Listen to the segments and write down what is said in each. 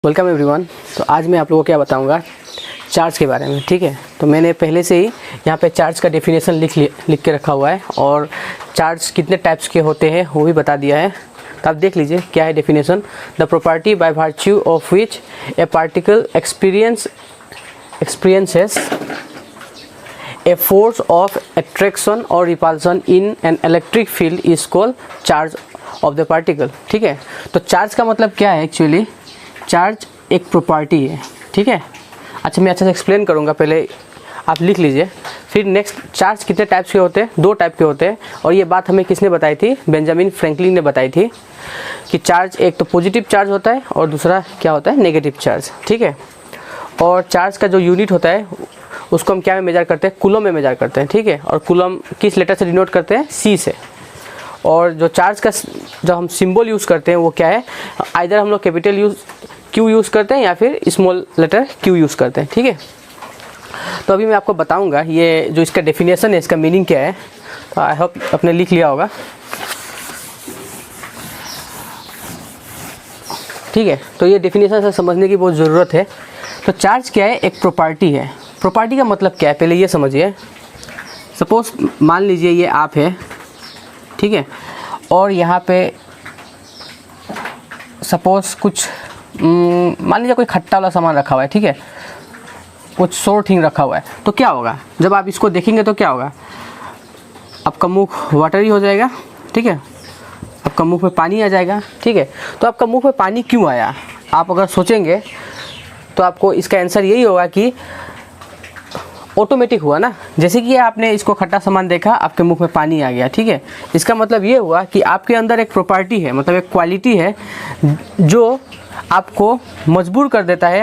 Welcome everyone. तो आज मैं आप लोगों को क्या बताऊंगा, चार्ज के बारे में। ठीक है, तो मैंने पहले से ही यहाँ पे चार्ज का डेफिनेशन लिख के रखा हुआ है और चार्ज कितने टाइप्स के होते हैं वो भी बता दिया है। तो आप देख लीजिए क्या है definition. The property by virtue of which A particle experiences a force of attraction or repulsion in an electric field is called charge of the particle। ठीक है, तो चार्ज का मतलब क्या है एक्चुअली। चार्ज एक प्रॉपर्टी है। ठीक है, अच्छा मैं अच्छे से एक्सप्लेन करूँगा, पहले आप लिख लीजिए। फिर नेक्स्ट, चार्ज कितने टाइप्स के होते हैं? दो टाइप के होते हैं। और ये बात हमें किसने बताई थी? बेंजामिन फ्रैंकलिन ने बताई थी कि चार्ज एक तो पॉजिटिव चार्ज होता है और दूसरा क्या होता है, नेगेटिव चार्ज। ठीक है, और चार्ज का जो यूनिट होता है उसको हम क्या में मेजर करते हैं? कूलम में मेजर करते हैं। ठीक है, और कूलम किस लेटर से डिनोट करते हैं? सी से। और जो चार्ज का जो हम सिंबल यूज़ करते हैं वो क्या है? आइदर हम लोग कैपिटल क्यू यूज़ करते हैं या फिर स्मॉल लेटर क्यू यूज़ करते हैं। ठीक है, तो अभी मैं आपको बताऊंगा ये जो इसका डेफिनेशन है, इसका मीनिंग क्या है। तो आई होप आपने लिख लिया होगा। ठीक है, तो ये डेफिनेशन से समझने की बहुत ज़रूरत है। तो चार्ज क्या है? एक प्रॉपर्टी है। प्रॉपर्टी का मतलब क्या है पहले ये समझिए। सपोज मान लीजिए ये आप है, ठीक है, और यहाँ पे सपोज कुछ मान लीजिए कोई खट्टा वाला सामान रखा हुआ है। ठीक है, कुछ सोर्टिंग रखा हुआ है। तो क्या होगा, जब आप इसको देखेंगे तो क्या होगा? आपका मुंह वाटरी हो जाएगा। ठीक है, आपका मुंह में पानी आ जाएगा। ठीक है, तो आपका मुंह में पानी क्यों आया? आप अगर सोचेंगे तो आपको इसका आंसर यही होगा कि ऑटोमेटिक हुआ ना। जैसे कि आपने इसको खट्टा सामान देखा, आपके मुंह में पानी आ गया। ठीक है, इसका मतलब ये हुआ कि आपके अंदर एक प्रॉपर्टी है, मतलब एक क्वालिटी है जो आपको मजबूर कर देता है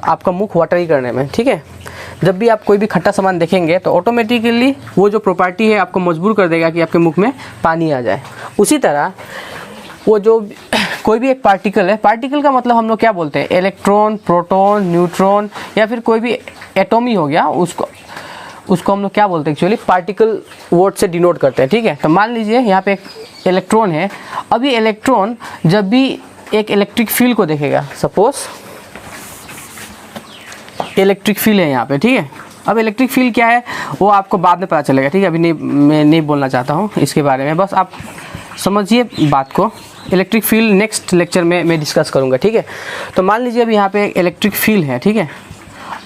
आपका मुंह वाटरी करने में। ठीक है, जब भी आप कोई भी खट्टा सामान देखेंगे तो ऑटोमेटिकली वो जो प्रॉपर्टी है आपको मजबूर कर देगा कि आपके मुंह में पानी आ जाए। उसी तरह वो जो कोई भी एक पार्टिकल है, पार्टिकल का मतलब हम लोग क्या बोलते हैं? इलेक्ट्रॉन, प्रोटॉन, न्यूट्रॉन या फिर कोई भी एटॉम ही हो गया, उसको हम लोग क्या बोलते हैं एक्चुअली? पार्टिकल वर्ड से डिनोट करते हैं। ठीक है, तो मान लीजिए यहाँ पे एक इलेक्ट्रॉन है। अब ये इलेक्ट्रॉन जब भी एक इलेक्ट्रिक फील्ड को देखेगा, सपोज इलेक्ट्रिक फील्ड है यहाँ पे। ठीक है, अब इलेक्ट्रिक फील्ड क्या है वो आपको बाद में पता चलेगा। ठीक है, अभी नहीं, मैं नहीं बोलना चाहता हूँ इसके बारे में, बस आप समझिए बात को। इलेक्ट्रिक फील्ड नेक्स्ट लेक्चर में मैं डिस्कस करूँगा। ठीक है, तो मान लीजिए अभी यहाँ पे इलेक्ट्रिक फील्ड है। ठीक है,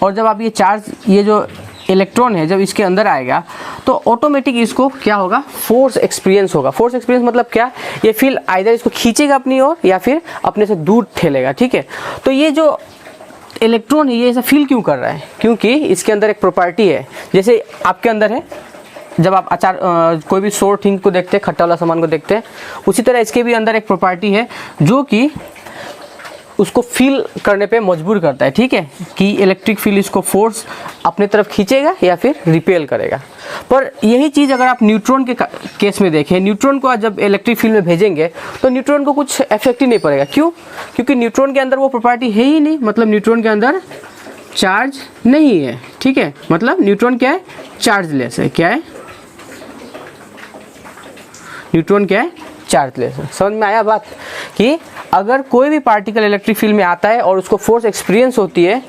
और जब आप ये चार्ज, ये जो इलेक्ट्रॉन है जब इसके अंदर आएगा तो ऑटोमेटिक इसको क्या होगा? फोर्स एक्सपीरियंस होगा। फोर्स एक्सपीरियंस मतलब क्या? ये फील्ड आइदर इसको खींचेगा अपनी ओर या फिर अपने से दूर ठेलेगा। ठीक है, तो ये जो इलेक्ट्रॉन है ये ऐसा फील क्यों कर रहा है? क्योंकि इसके अंदर एक प्रॉपर्टी है, जैसे आपके अंदर है। जब आप कोई भी सोर थिंग को देखते हैं, खट्टा वाला सामान को देखते हैं, उसी तरह इसके भी अंदर एक प्रॉपर्टी है जो कि उसको फील करने पे मजबूर करता है। ठीक है, कि इलेक्ट्रिक फील्ड इसको फोर्स अपने तरफ खींचेगा या फिर रिपेल करेगा। पर यही चीज़ अगर आप न्यूट्रॉन के केस में देखें, न्यूट्रॉन को जब इलेक्ट्रिक फील्ड में भेजेंगे तो न्यूट्रॉन को कुछ इफेक्ट ही नहीं पड़ेगा। क्यों? क्योंकि न्यूट्रॉन के अंदर वो प्रॉपर्टी है ही नहीं, मतलब न्यूट्रॉन के अंदर चार्ज नहीं है। ठीक है, मतलब न्यूट्रॉन क्या है? चार्जलेस है। क्या है? न्यूट्रॉन क्या है? चार्जलेस है। समझ में आया बात? कि अगर कोई भी पार्टिकल इलेक्ट्रिक फील्ड में आता है और उसको फोर्स एक्सपीरियंस होती है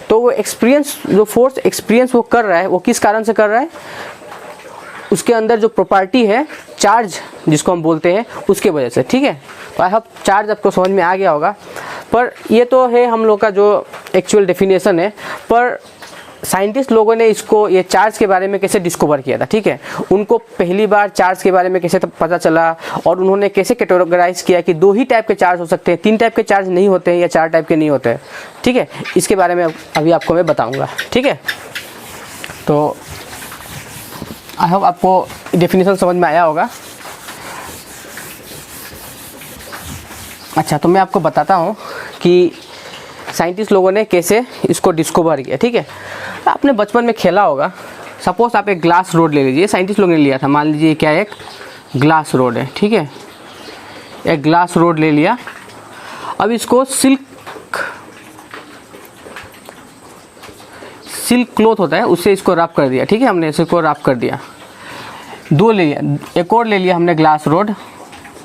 तो वो एक्सपीरियंस, जो फोर्स एक्सपीरियंस वो कर रहा है वो किस कारण से कर रहा है? उसके अंदर जो प्रॉपर्टी है चार्ज जिसको हम बोलते हैं उसके वजह से। ठीक है, तो आई होप चार्ज आपको समझ में आ गया होगा। पर ये तो है हम लोग का जो एक्चुअल डेफिनेशन है। पर साइंटिस्ट लोगों ने इसको, ये चार्ज के बारे में कैसे डिस्कवर किया था? ठीक है, उनको पहली बार चार्ज के बारे में कैसे पता चला और उन्होंने कैसे कैटेगराइज किया कि दो ही टाइप के चार्ज हो सकते हैं, तीन टाइप के चार्ज नहीं होते हैं या चार टाइप के नहीं होते हैं। ठीक है, इसके बारे में अभी आपको मैं बताऊंगा। ठीक है, तो आई होप आपको डेफिनेशन समझ में आया होगा। अच्छा, तो मैं आपको बताता हूँ कि साइंटिस्ट लोगों ने कैसे इसको डिस्कवर किया। ठीक है, आपने बचपन में खेला होगा। सपोज आप एक ग्लास रोड ले लीजिए, साइंटिस्ट लोगों ने लिया था। मान लीजिए क्या एक ग्लास रोड है। ठीक है, एक ग्लास रोड ले लिया। अब इसको सिल्क क्लॉथ होता है उससे इसको रैप कर दिया। ठीक है, हमने इसको रैप कर दिया। दो ले लिया, एक और ले लिया हमने ग्लास रोड,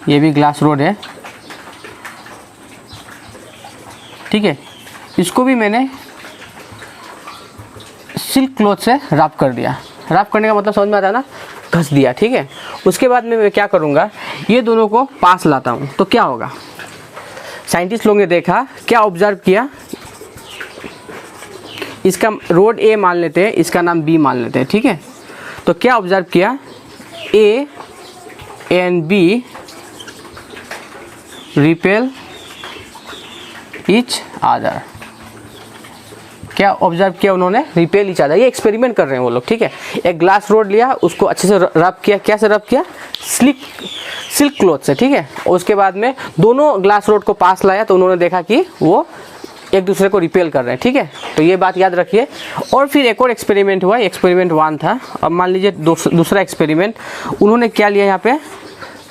ये भी ग्लास रोड है। ठीक है, इसको भी मैंने सिल्क क्लॉथ से रब कर दिया। रब करने का मतलब समझ में आता है ना, घस दिया, ठीक है। उसके बाद में मैं क्या करूँगा, ये दोनों को पास लाता हूँ तो क्या होगा। साइंटिस्ट लोग ने देखा, क्या ऑब्जर्व किया, इसका रोड ए मान लेते हैं, इसका नाम बी मान लेते हैं, ठीक है। तो क्या ऑब्जर्व किया, A and B repel each other. क्या ऑब्जर्व किया उन्होंने, रिपेल ईच अदर। ये एक्सपेरिमेंट कर रहे हैं वो लोग, ठीक है। एक ग्लास रोड लिया, उसको अच्छे से रब किया, क्या से रब किया, सिल्क क्लॉथ से, ठीक है। और उसके बाद में दोनों ग्लास रोड को पास लाया तो उन्होंने देखा कि वो एक दूसरे को रिपेल कर रहे हैं, ठीक है। तो ये बात याद रखिए। और फिर एक और एक्सपेरिमेंट हुआ, एक्सपेरिमेंट 1 था। अब मान लीजिए दूसरा एक्सपेरिमेंट, उन्होंने क्या लिया, यहाँ पे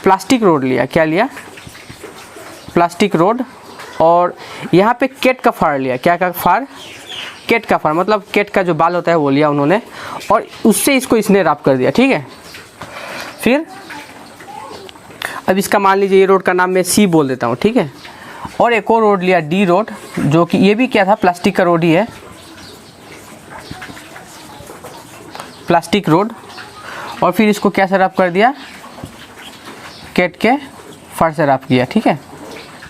प्लास्टिक रोड लिया। क्या लिया, प्लास्टिक रोड। और यहाँ पे केट का फार लिया। क्या का फार, केट का फार, मतलब केट का जो बाल होता है वो लिया उन्होंने, और उससे इसने रब कर दिया, ठीक है। फिर अब इसका मान लीजिए ये रोड का नाम मैं सी बोल देता हूँ, ठीक है। और एक और रोड लिया डी रोड, जो कि ये भी क्या था, प्लास्टिक का रोड ही है, प्लास्टिक रोड। और फिर इसको क्या से रब कर दिया, केट के फर से रब किया, ठीक है।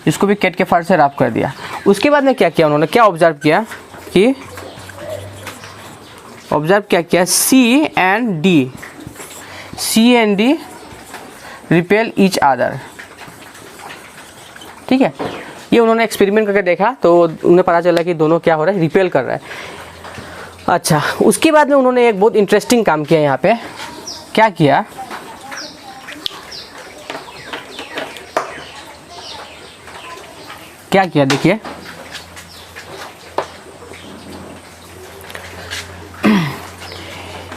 इसको भी केट के फर से रब कर दिया। उसके बाद में क्या किया उन्होंने, क्या ऑब्जर्व किया कि C and D repel each other, ठीक है। ये उन्होंने एक्सपेरिमेंट करके देखा तो उन्हें पता चला कि दोनों क्या हो रहा है, रिपेल कर रहा है। अच्छा, उसके बाद में उन्होंने एक बहुत इंटरेस्टिंग काम किया। यहाँ पे क्या किया, देखिए,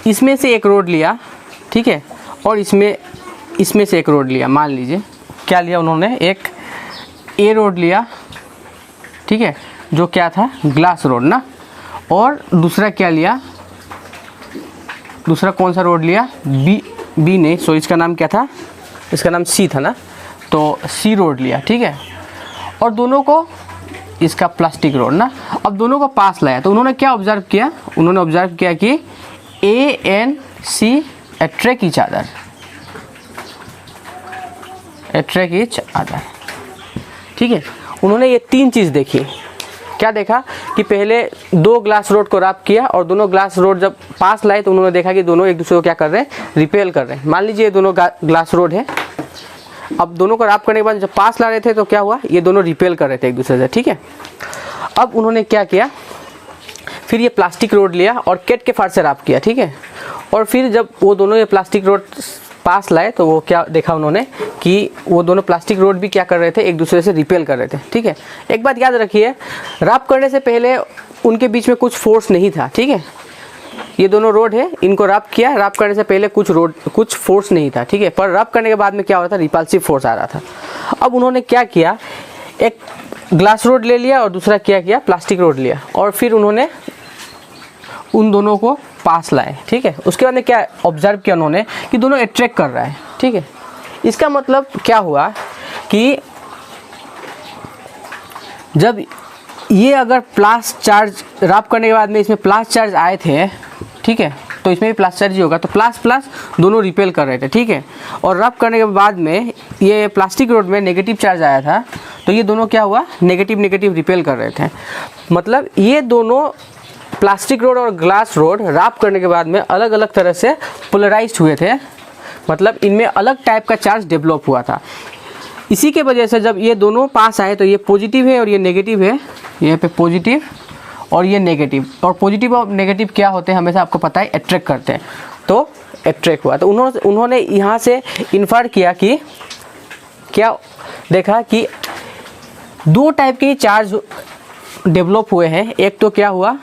इसमें से एक रोड लिया, ठीक है, और इसमें से एक रोड लिया। मान लीजिए क्या लिया उन्होंने, एक ए रोड लिया, ठीक है, जो क्या था, ग्लास रोड ना। और दूसरा क्या लिया, दूसरा कौन सा रोड लिया, बी नहीं, सो इसका नाम क्या था, इसका नाम सी था ना, तो सी रोड लिया, ठीक है। और दोनों को, इसका प्लास्टिक रोड ना, अब दोनों को पास लाया तो उन्होंने क्या ऑब्जर्व किया, उन्होंने ऑब्जर्व किया कि A and C attract each other, ठीक है। उन्होंने ये 3 चीज़ देखी। क्या देखा कि पहले 2 ग्लास रोड को रब किया, और दोनों ग्लास रोड जब पास लाए तो उन्होंने देखा कि दोनों एक दूसरे को क्या कर रहे हैं, रिपेल कर रहे हैं। मान लीजिए ये दोनों ग्लास रोड है, अब दोनों को रब करने के बाद जब पास ला रहे थे तो क्या हुआ, ये दोनों रिपेल कर रहे थे एक दूसरे से, ठीक है। अब उन्होंने क्या किया, फिर ये प्लास्टिक रोड लिया और केट के फार से रब किया, ठीक है। और फिर जब वो दोनों ये प्लास्टिक रोड पास लाए तो वो क्या देखा उन्होंने कि वो दोनों प्लास्टिक रोड भी क्या कर रहे थे, एक दूसरे से रिपेल कर रहे थे, ठीक है। एक बात याद रखिए, रब करने से पहले उनके बीच में कुछ फोर्स नहीं था, ठीक है। ये दोनों रोड है, इनको रब किया, रब करने से पहले कुछ फोर्स नहीं था, ठीक है। पर रब करने के बाद में क्या हो रहा था, रिपल्सिव फोर्स आ रहा था। अब उन्होंने क्या किया, एक ग्लास रोड ले लिया और दूसरा क्या किया, प्लास्टिक रोड लिया, और फिर उन्होंने उन दोनों को पास लाए, ठीक है। उसके बाद में क्या ऑब्जर्व किया उन्होंने कि दोनों अट्रैक्ट कर रहा है, ठीक है। इसका मतलब क्या हुआ कि जब ये अगर प्लस चार्ज रब करने के बाद में इसमें प्लस चार्ज आए थे, ठीक है, तो इसमें भी प्लस चार्ज ही होगा, तो प्लस प्लस दोनों रिपेल कर रहे थे, ठीक है। और रब करने के बाद में ये प्लास्टिक रोड में नेगेटिव चार्ज आया था, तो ये दोनों क्या हुआ, नेगेटिव रिपेल कर रहे थे। मतलब ये दोनों प्लास्टिक रोड और ग्लास रोड रब करने के बाद में अलग अलग तरह से पोलराइज्ड हुए थे, मतलब इनमें अलग टाइप का चार्ज डेवलप हुआ था। इसी के वजह से जब ये दोनों पास आए तो ये पॉजिटिव है और ये नेगेटिव है, यहाँ पे पॉजिटिव और ये नेगेटिव। और पॉजिटिव और नेगेटिव क्या होते हैं हमेशा आपको पता है, अट्रैक्ट करते हैं, तो अट्रैक्ट हुआ। तो उन्होंने यहाँ से इन्फर किया कि क्या देखा कि 2 टाइप के चार्ज डेवलप हुए हैं। एक तो क्या हुआ,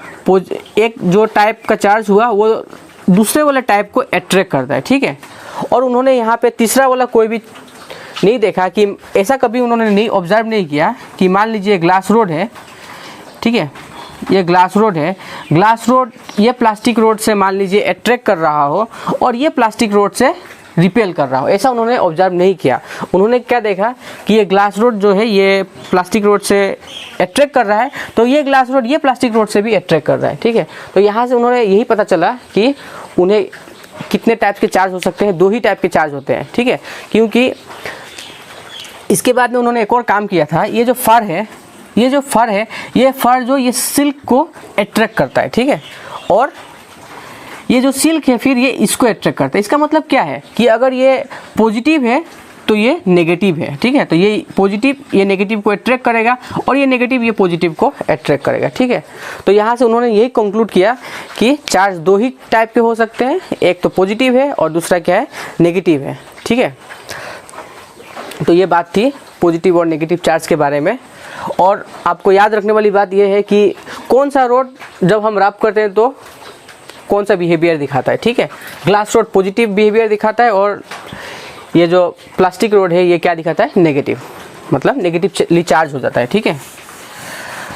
एक जो टाइप का चार्ज हुआ वो दूसरे वाले टाइप को अट्रैक्ट करता है, ठीक है। और उन्होंने यहाँ पे तीसरा वाला कोई भी नहीं देखा, कि ऐसा कभी उन्होंने नहीं ऑब्जर्व नहीं किया कि मान लीजिए ग्लास रोड है, ठीक है, ये ग्लास रोड है, ग्लास रोड ये प्लास्टिक रोड से मान लीजिए अट्रैक्ट कर रहा हो और ये प्लास्टिक रोड से रिपेल कर रहा हो, ऐसा उन्होंने ऑब्जर्व नहीं किया। उन्होंने क्या देखा कि ये ग्लास रोड जो है ये प्लास्टिक रोड से अट्रैक्ट कर रहा है, तो ये ग्लास रोड ये प्लास्टिक रोड से भी अट्रैक्ट कर रहा है, ठीक है। तो यहाँ से उन्होंने यही पता चला कि उन्हें कितने टाइप के चार्ज हो सकते हैं, 2 ही टाइप के चार्ज होते हैं, ठीक है। क्योंकि इसके बाद में उन्होंने एक और काम किया था, ये जो फर है ये फर जो ये सिल्क को अट्रैक्ट करता है, ठीक है। और ये जो सिल्क है फिर ये इसको अट्रैक्ट करता है। इसका मतलब क्या है कि अगर ये पॉजिटिव है तो ये नेगेटिव है, ठीक है। तो ये पॉजिटिव ये नेगेटिव को अट्रैक्ट करेगा और ये नेगेटिव ये पॉजिटिव को अट्रैक्ट करेगा, ठीक है। तो यहाँ से उन्होंने यही कंक्लूड किया कि चार्ज 2 ही टाइप के हो सकते हैं, एक तो पॉजिटिव है और दूसरा क्या है, नेगेटिव है, ठीक है। तो ये बात थी पॉजिटिव और नेगेटिव चार्ज के बारे में। और आपको याद रखने वाली बात यह है कि कौन सा रोड जब हम रब करते हैं तो कौन सा बिहेवियर दिखाता है, ठीक है। ग्लास रोड पॉजिटिव बिहेवियर दिखाता है और ये जो प्लास्टिक रोड है ये क्या दिखाता है, नेगेटिव, मतलब नेगेटिवली चार्ज हो जाता है, ठीक है।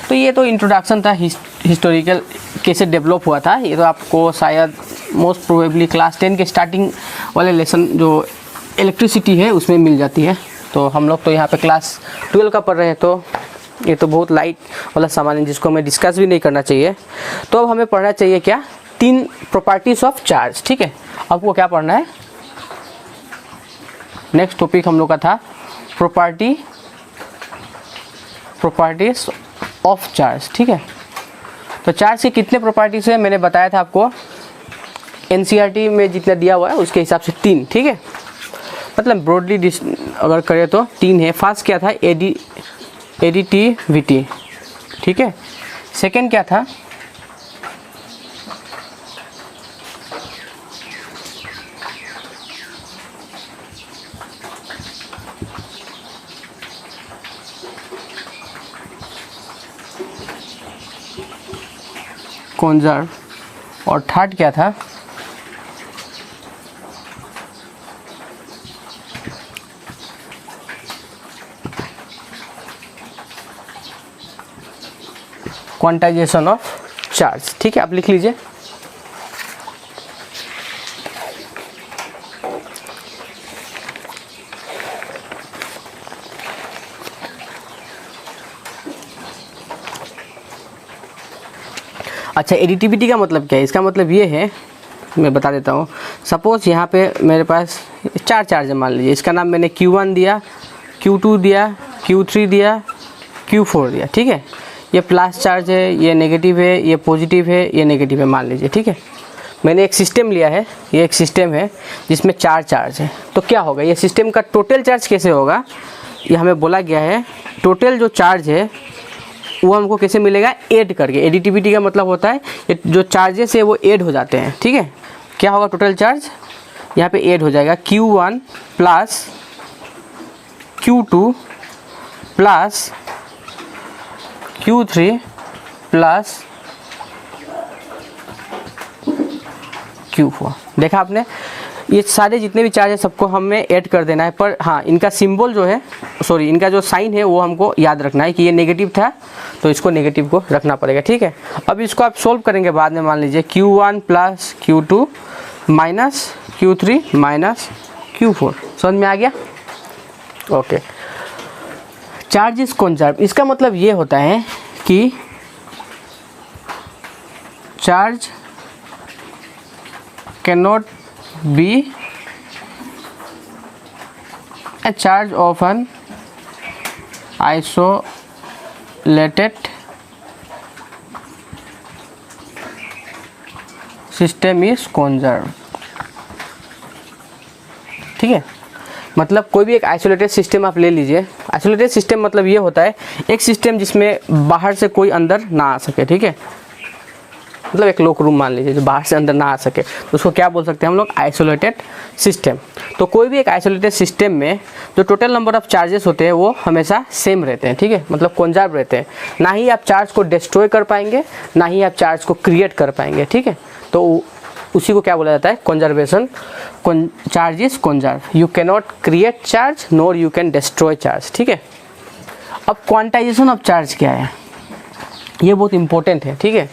तो ये तो इंट्रोडक्शन था, हिस्टोरिकल कैसे डेवलप हुआ था। ये तो आपको शायद मोस्ट प्रोबेबली क्लास 10 के स्टार्टिंग वाले लेसन जो इलेक्ट्रिसिटी है उसमें मिल जाती है। तो हम लोग तो यहाँ पे क्लास 12 का पढ़ रहे हैं, तो ये तो बहुत लाइट वाला सामान है जिसको हमें डिस्कस भी नहीं करना चाहिए। तो अब हमें पढ़ना चाहिए क्या, 3 प्रॉपर्टीज ऑफ चार्ज, ठीक है। आपको क्या पढ़ना है, नेक्स्ट टॉपिक हम लोग का था प्रॉपर्टीज ऑफ चार्ज, ठीक है। तो चार्ज के कितने प्रॉपर्टीज है मैंने बताया था आपको, एनसीईआरटी में जितना दिया हुआ है उसके हिसाब से 3, ठीक है। मतलब ब्रॉडली अगर करें तो 3 है। फर्स्ट क्या था, एडिटिविटी, ठीक है। सेकंड क्या था, कंजर्व, और थर्ड क्या था, क्वांटाइजेशन ऑफ चार्ज, ठीक है। आप लिख लीजिए। अच्छा, एडिटिविटी का मतलब क्या है, इसका मतलब ये है, मैं बता देता हूँ। सपोज यहाँ पे मेरे पास 4 चार्ज है, मान लीजिए। इसका नाम मैंने Q1 दिया, Q2 दिया, Q3 दिया, Q4 दिया, ठीक है। ये प्लस चार्ज है, ये नेगेटिव है, ये पॉजिटिव है, ये नेगेटिव है, मान लीजिए, ठीक है। मैंने एक सिस्टम लिया है, ये एक सिस्टम है जिसमें 4 चार्ज है। तो क्या होगा, ये सिस्टम का टोटल चार्ज कैसे होगा, ये हमें बोला गया है। टोटल जो चार्ज है वो हमको कैसे मिलेगा, ऐड करके। एडिटिविटी का मतलब होता है ये जो चार्जेस है वो ऐड हो जाते हैं, ठीक है। क्या होगा, टोटल चार्ज यहाँ पे ऐड हो जाएगा, Q1 plus Q2 plus Q3 plus Q4। देखा आपने, ये सारे जितने भी चार्ज है सबको हमें ऐड कर देना है। पर हाँ, इनका सिंबल जो है, सॉरी, इनका जो साइन है वो हमको याद रखना है कि ये नेगेटिव था तो इसको नेगेटिव को रखना पड़ेगा, ठीक है। अब इसको आप सोल्व करेंगे बाद में, मान लीजिए Q1 plus Q2 minus Q3 minus Q4। समझ में आ गया, ओके। चार्ज इज कंजर्व, इसका मतलब ये होता है कि charge cannot be a charge of an isolated system is conserved, ठीक है। मतलब कोई भी एक आइसोलेटेड सिस्टम आप ले लीजिए। आइसोलेटेड सिस्टम मतलब ये होता है एक सिस्टम जिसमें बाहर से कोई अंदर ना आ सके, ठीक है। मतलब एक लॉक रूम मान लीजिए जो बाहर से अंदर ना आ सके, तो उसको क्या बोल सकते हैं हम लोग, आइसोलेटेड सिस्टम। तो कोई भी एक आइसोलेटेड सिस्टम में जो टोटल नंबर ऑफ चार्जेस होते हैं वो हमेशा सेम रहते हैं, ठीक है। मतलब कंजर्व रहते हैं। ना ही आप चार्ज को डिस्ट्रॉय कर पाएंगे, ना ही आप चार्ज को क्रिएट कर पाएंगे, ठीक है। तो उसी को क्या बोला जाता है, conservation. Charge is conserve, you cannot create charge NOR you can destroy charge, ठीक है। अब क्वांटाइजेशन ऑफ चार्ज क्या है, ये बहुत इंपॉर्टेंट है, ठीक है।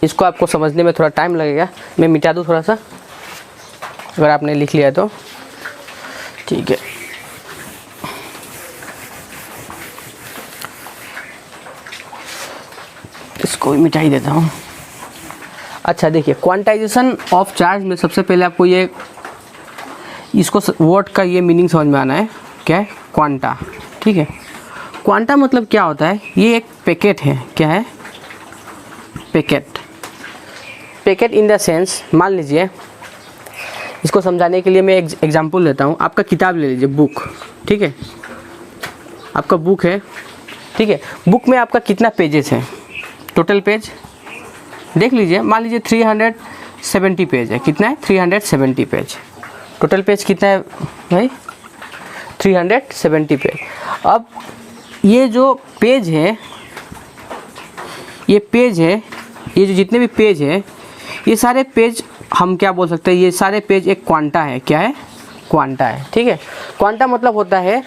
इसको आपको समझने में थोड़ा टाइम लगेगा, मैं मिटा दूँ थोड़ा सा। अगर आपने लिख लिया तो ठीक है। इसको भी मिटाई देता हूँ। अच्छा देखिए, क्वांटाइजेशन ऑफ चार्ज में सबसे पहले आपको ये इसको वर्ड का ये मीनिंग समझ में आना है। क्या है? क्वांटा। ठीक है, क्वांटा मतलब क्या होता है? ये एक पैकेट है। क्या है? Packet. Packet in the sense, मान लीजिए, इसको समझाने के लिए मैं एक एग्जांपल लेता हूँ। आपका किताब ले लीजिए, बुक। ठीक है, आपका बुक है। ठीक है, बुक में आपका कितना पेजेस है? टोटल पेज देख लीजिए, मान लीजिए 370 पेज है। कितना है? 370 पेज। टोटल पेज कितना है भाई? 370 पेज। अब ये जो पेज है, ये पेज है, ये जो जितने भी पेज है, ये सारे पेज हम क्या बोल सकते हैं? ये सारे पेज एक क्वांटा है। क्या है? क्वांटा है। ठीक है, क्वांटा मतलब होता है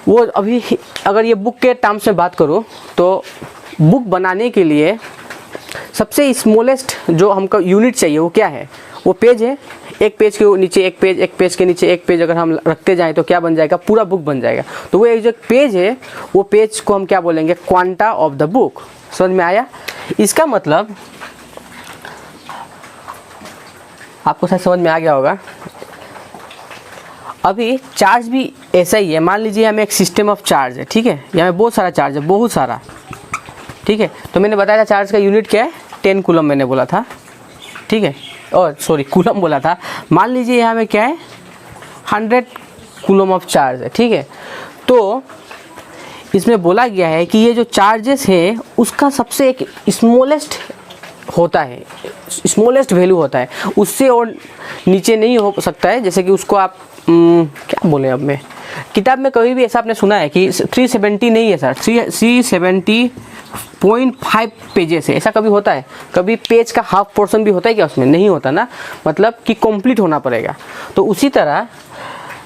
वो, अभी अगर ये बुक के टर्म्स में बात करूँ तो बुक बनाने के लिए सबसे स्मॉलेस्ट जो हमको यूनिट चाहिए वो क्या है? वो पेज है। एक पेज के नीचे एक पेज, एक पेज के नीचे एक पेज अगर हम रखते जाएं तो क्या बन जाएगा? पूरा बुक बन जाएगा। तो वो एक जो पेज है, वो पेज को हम क्या बोलेंगे? Quanta of the book. समझ में आया? इसका मतलब आपको शायद समझ में आ गया होगा। अभी चार्ज भी ऐसा ही है। मान लीजिए हमें एक सिस्टम ऑफ चार्ज है। ठीक है, यहाँ में बहुत सारा चार्ज है, बहुत सारा। ठीक है, तो मैंने बताया था चार्ज का यूनिट क्या है? 10 कूलम मैंने बोला था। ठीक है, और सॉरी कूलम बोला था। मान लीजिए यहाँ में क्या है? 100 कूलम ऑफ चार्ज है। ठीक है, तो इसमें बोला गया है कि ये जो चार्जेस है उसका सबसे एक स्मॉलेस्ट होता है, स्मॉलेस्ट वैल्यू होता है, उससे और नीचे नहीं हो सकता है। जैसे कि उसको आप क्या बोले, अब मैं किताब में कभी भी ऐसा आपने सुना है कि 370 नहीं है सर, 370.5 पेजेस है, ऐसा कभी होता है? कभी पेज का हाफ पोर्शन भी होता है क्या? उसमें नहीं होता ना, मतलब कि कंप्लीट होना पड़ेगा। तो उसी तरह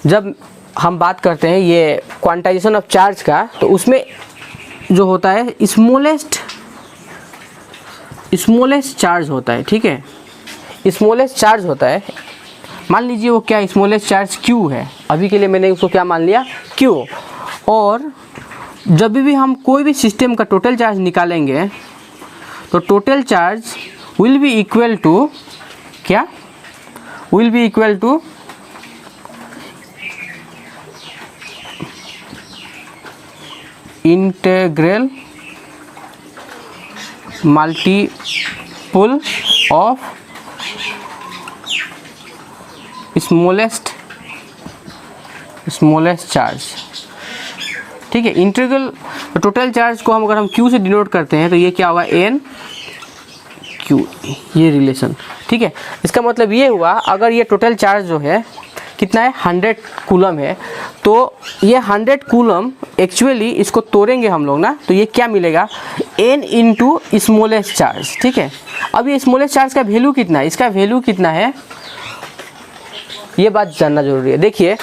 जब हम बात करते हैं ये क्वांटाइजेशन ऑफ चार्ज का, तो उसमें जो होता है स्मॉलेस्ट चार्ज होता है। ठीक है, स्मॉलेस्ट चार्ज होता है। मान लीजिए वो क्या? स्मॉलेस्ट चार्ज Q है। अभी के लिए मैंने उसको क्या मान लिया? Q। और जब भी हम कोई भी सिस्टम का टोटल चार्ज निकालेंगे तो total charge will be equal to क्या? Will be equal to integral multiple of smallest charge. ठीक है, इंटीग्रल टोटल चार्ज को हम अगर हम Q से डिनोट करते हैं तो ये क्या होगा? N Q, ये रिलेशन। ठीक है, इसका मतलब ये हुआ, अगर ये टोटल चार्ज जो है कितना है? 100 कूलम है, तो ये 100 कूलम एक्चुअली इसको तोड़ेंगे हम लोग ना, तो ये क्या मिलेगा? N into smallest charge. ठीक है, अब ये स्मॉलेस्ट चार्ज का वैल्यू कितना है? इसका वैल्यू कितना है? ये बात जानना जरूरी है। देखिए,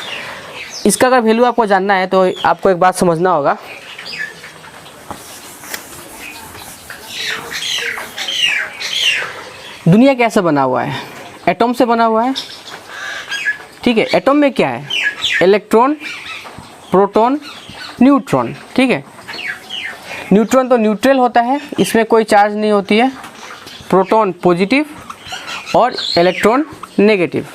इसका अगर वैल्यू आपको जानना है तो आपको एक बात समझना होगा। दुनिया कैसे बना हुआ है? एटॉम से बना हुआ है। ठीक है, एटॉम में क्या है? Electron, proton, neutron. ठीक है, न्यूट्रॉन तो न्यूट्रल होता है, इसमें कोई चार्ज नहीं होती है। प्रोटॉन पॉजिटिव और इलेक्ट्रॉन नेगेटिव।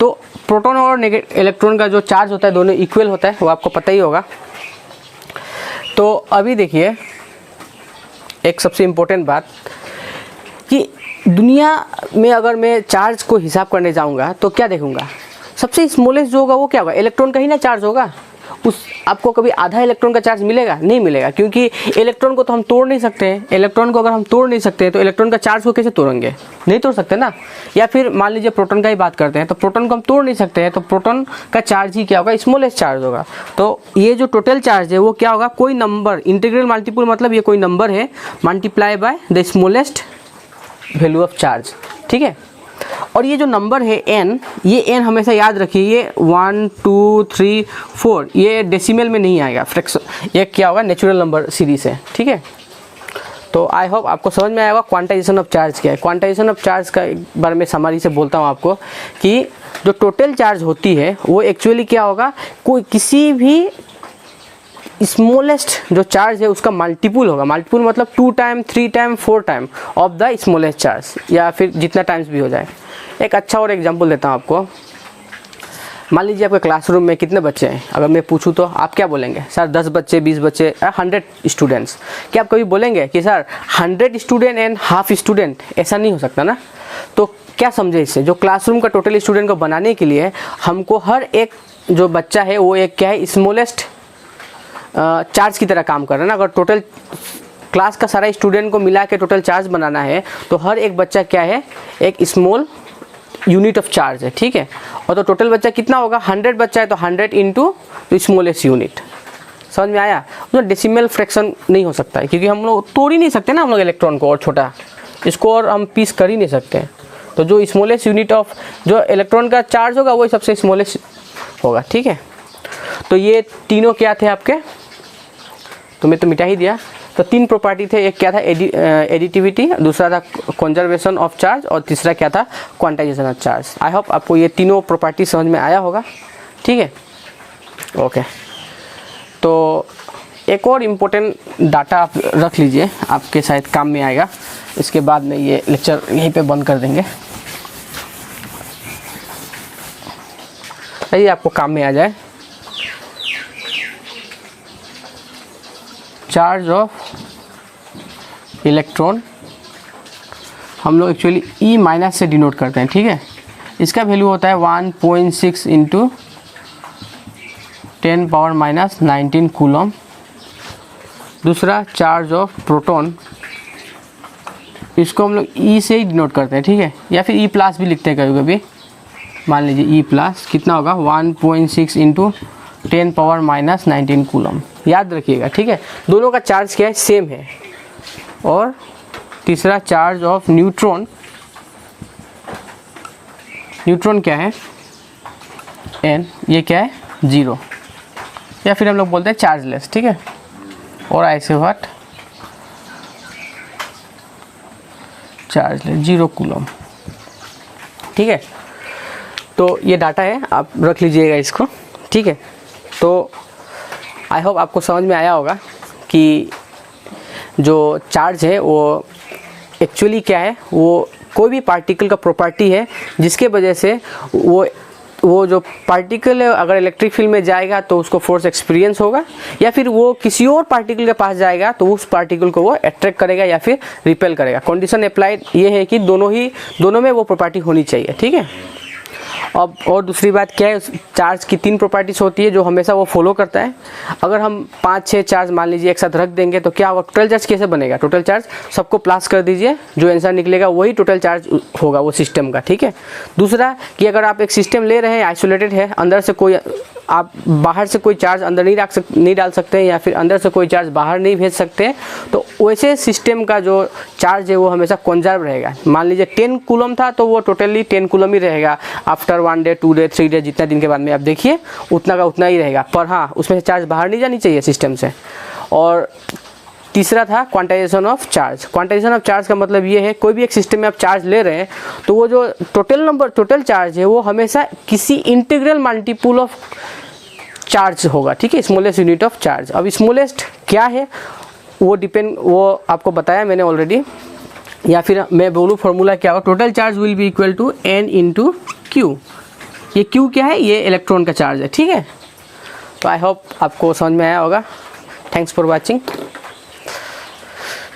तो प्रोटॉन और इलेक्ट्रॉन का जो चार्ज होता है दोनों इक्वल होता है, वो आपको पता ही होगा। तो अभी देखिए एक सबसे इम्पोर्टेंट बात कि दुनिया में अगर मैं चार्ज को हिसाब करने जाऊंगा तो क्या देखूंगा? सबसे स्मॉलेस्ट जो होगा वो क्या होगा? इलेक्ट्रॉन का ही ना चार्ज होगा। उस आपको कभी आधा इलेक्ट्रॉन का चार्ज मिलेगा? नहीं मिलेगा, क्योंकि इलेक्ट्रॉन को तो हम तोड़ नहीं सकते हैं। इलेक्ट्रॉन को अगर हम तोड़ नहीं सकते हैं तो इलेक्ट्रॉन का चार्ज को कैसे तोड़ेंगे? नहीं तोड़ सकते ना। या फिर मान लीजिए प्रोटॉन का ही बात करते हैं, तो प्रोटॉन को हम तोड़ नहीं सकते हैं, तो प्रोटॉन का चार्ज ही क्या होगा? स्मॉलेस्ट चार्ज होगा। तो ये जो टोटल चार्ज है वो क्या होगा? कोई नंबर, इंटीग्रल मल्टीपल मतलब ये कोई नंबर है, multiply by the smallest value of charge. ठीक है, और ये जो नंबर है n, ये n हमेशा याद रखिए, ये 1 2 3 4 ये डेसिमल में नहीं आएगा, फ्रैक्शन, ये क्या होगा? नेचुरल नंबर सीरीज है। ठीक है, तो आई होप आपको समझ में आएगा क्वांटाइजेशन ऑफ चार्ज क्या है। क्वांटाइजेशन ऑफ चार्ज का एक बार मैं समरी से बोलता हूँ आपको कि जो टोटल चार्ज होती है वो एक्चुअली क्या होगा, कोई किसी भी स्मॉलेस्ट जो चार्ज है उसका मल्टीपुल होगा। मल्टीपुल मतलब 2 time 3 time 4 time of the smallest charge, या फिर जितना टाइम्स भी हो जाए। एक अच्छा और एग्जांपल देता हूँ आपको। मान लीजिए आपके क्लासरूम में कितने बच्चे हैं, अगर मैं पूछूं तो आप क्या बोलेंगे? सर 10 बच्चे, 20 बच्चे, 100 स्टूडेंट्स। क्या आप कभी बोलेंगे कि sir 100 student and half student? ऐसा नहीं हो सकता ना। तो क्या समझे इससे, जो क्लासरूम का टोटल स्टूडेंट को बनाने के लिए हमको हर एक जो बच्चा है वो एक क्या है, स्मॉलेस्ट चार्ज की तरह काम कर रहा है ना। अगर टोटल क्लास का सारा स्टूडेंट को मिला के टोटल चार्ज बनाना है तो हर एक बच्चा क्या है, एक स्मॉल यूनिट ऑफ चार्ज है, ठीक है। और तो टोटल बच्चा कितना होगा, 100 बच्चा है तो 100 इंटू स्मॉलेस्ट यूनिट। समझ में आया? तो डेसिमल फ्रैक्शन नहीं हो सकता है, क्योंकि हम लोग तोड़ ही नहीं सकते ना हम लोग इलेक्ट्रॉन को, और छोटा इसको और हम पीस कर ही नहीं सकते। तो जो स्मॉलेस्ट यूनिट ऑफ जो इलेक्ट्रॉन का चार्ज होगा वही सबसे स्मॉलेस्ट होगा, ठीक है। तो ये तीनों क्या थे आपके, तो मैं तो मिटा ही दिया। तो 3 प्रॉपर्टी थे, एक क्या था एडिटिविटी, दूसरा था कंजर्वेशन ऑफ चार्ज, और तीसरा क्या था quantization of charge. I hope आपको ये तीनों प्रॉपर्टी समझ में आया होगा, ठीक है। ओके, तो एक और इम्पोर्टेंट डाटा आप रख लीजिए, आपके शायद काम में आएगा। इसके बाद में ये लेक्चर यहीं पे बंद कर देंगे, ये आपको काम में आ जाए। चार्ज ऑफ इलेक्ट्रॉन हम लोग एक्चुअली ई माइनस से डिनोट करते हैं, ठीक है। इसका वैल्यू होता है 1.6 इंटू 10⁻⁻19 कूलम। दूसरा चार्ज ऑफ प्रोटॉन, इसको हम लोग ई से ही डिनोट करते हैं, ठीक है, या फिर ई प्लस भी लिखते हैं कभी कभी। मान लीजिए ई प्लस कितना होगा, 1.6 इंटू 10⁻⁻19 कूलम। याद रखिएगा, ठीक है। दोनों का चार्ज क्या है, सेम है। और तीसरा चार्ज ऑफ न्यूट्रॉन, न्यूट्रॉन क्या है, एन, ये क्या है 0, या फिर हम लोग बोलते हैं चार्जलेस, ठीक है। और ऐसे व्हाट, चार्जलेस 0 कूलम, ठीक है। तो ये डाटा है, आप रख लीजिएगा इसको, ठीक है। तो आई होप आपको समझ में आया होगा कि जो चार्ज है वो एक्चुअली क्या है, वो कोई भी पार्टिकल का प्रॉपर्टी है जिसके वजह से वो जो पार्टिकल है अगर इलेक्ट्रिक फील्ड में जाएगा तो उसको फोर्स एक्सपीरियंस होगा, या फिर वो किसी और पार्टिकल के पास जाएगा तो उस पार्टिकल को वो अट्रैक्ट करेगा या फिर रिपेल करेगा। कंडीशन अप्लाइड ये है कि दोनों में वो प्रॉपर्टी होनी चाहिए, ठीक है। अब और दूसरी बात क्या है, चार्ज की 3 प्रॉपर्टीज होती है जो हमेशा वो फॉलो करता है। अगर हम 5-6 चार्ज मान लीजिए एक साथ रख देंगे तो क्या होगा, टोटल चार्ज कैसे बनेगा, टोटल चार्ज सबको प्लस कर दीजिए, जो आंसर निकलेगा वही टोटल चार्ज होगा वो सिस्टम का, ठीक है। दूसरा कि अगर आप एक सिस्टम ले रहे हैं, आइसोलेटेड है, अंदर से कोई आप बाहर से कोई चार्ज अंदर नहीं डाल सकते हैं, या फिर अंदर से कोई चार्ज बाहर नहीं भेज सकते, तो वैसे सिस्टम का जो चार्ज है वो हमेशा कंजर्व रहेगा। मान लीजिए 10 कूलम था तो वो टोटली 10 कूलम ही रहेगा। आफ्टर 1 डे 2 डे 3 डे जितना दिन के बाद में आप देखिए उतना का उतना ही रहेगा, पर हाँ उसमें से चार्ज बाहर नहीं जानी चाहिए सिस्टम से। और तीसरा था quantization of charge. Quantization of charge का मतलब ये है, कोई भी एक सिस्टम में आप चार्ज ले रहे हैं तो वो जो टोटल चार्ज है वो हमेशा किसी इंटीग्रल मल्टीपल ऑफ चार्ज होगा, ठीक है, स्मॉलेस्ट यूनिट ऑफ चार्ज। अब स्मॉलेस्ट क्या है वो आपको बताया मैंने ऑलरेडी, या फिर मैं बोलूँ फॉर्मूला क्या होगा, total charge will be equal to n into Q. ये क्यू क्या है, ये इलेक्ट्रॉन का चार्ज है, ठीक है। तो आई होप आपको समझ में आया होगा। Thanks for watching.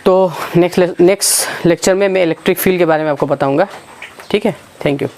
तो नेक्स्ट लेक्चर में मैं इलेक्ट्रिक फील्ड के बारे में आपको बताऊंगा, ठीक है। Thank you.